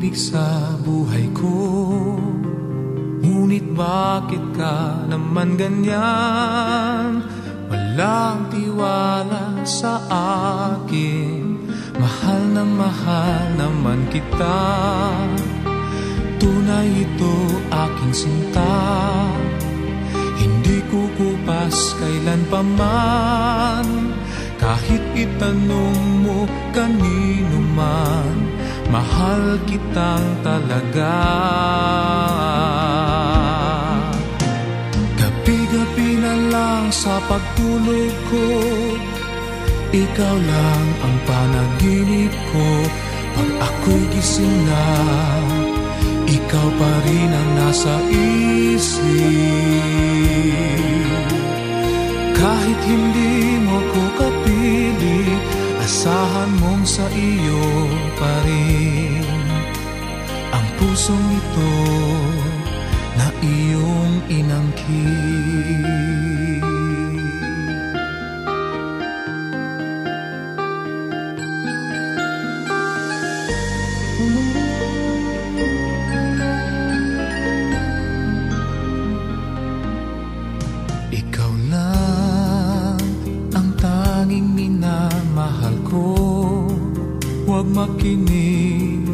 pag-ibig sa buhay ko. Ngunit bakit ka naman ganyan? Walang tiwala sa akin. Mahal naman kita. Tunay ito aking sinta. Hindi kukupas kailan pa man. Kahit itanong mo kanino man, mahal kitang talaga. Gabi-gabi na lang sa pagtulog ko, ikaw lang ang panaginip ko. Pag ako'y gising na, ikaw pa rin ang nasa isip. Kahit hindi mo ko kapiling, asahan mong sa iyo pa rin ang pusong ito na iyong inangkin. Ikaw lang ang tanging minamahal ko. Huwag makinig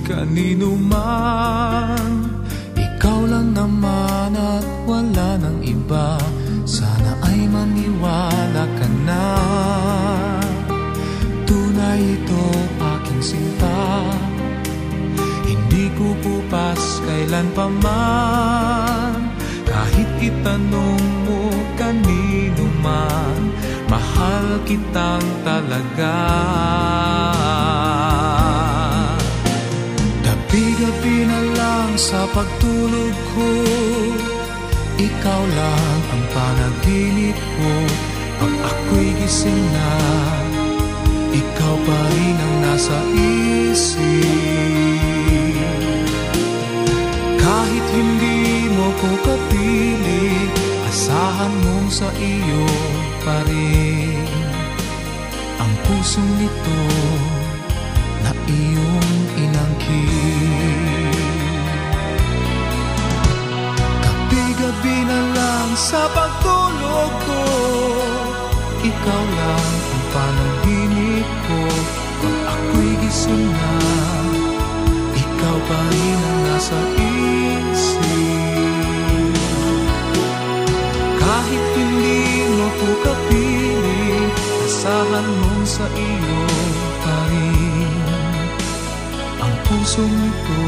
kanino man. Ikaw lang naman at wala nang iba. Sana ay maniwala ka na. Tunay ito aking sinta. Hindi ko pupas kailan pa man. Kahit itanong mo kanino man, mahal kitang talaga. Gabi-gabi na lang sa pagtulog ko, ikaw lang ang panaginip ko. Pag ako'y gising na, ikaw pa rin ang nasa isip. Kahit hindi mo ko kapiling, asahan mong sa iyo pa rin ang pusong ito na iyong inangkin. Gabi-gabi na lang sa pagtulog ko, ikaw lang ang panaginip ko. Pag ako'y gising na, ikaw pa rin ang nasa isip. Kahit hindi mo ko kapiling, asahan mong sa iyo pa rin ang pusong ito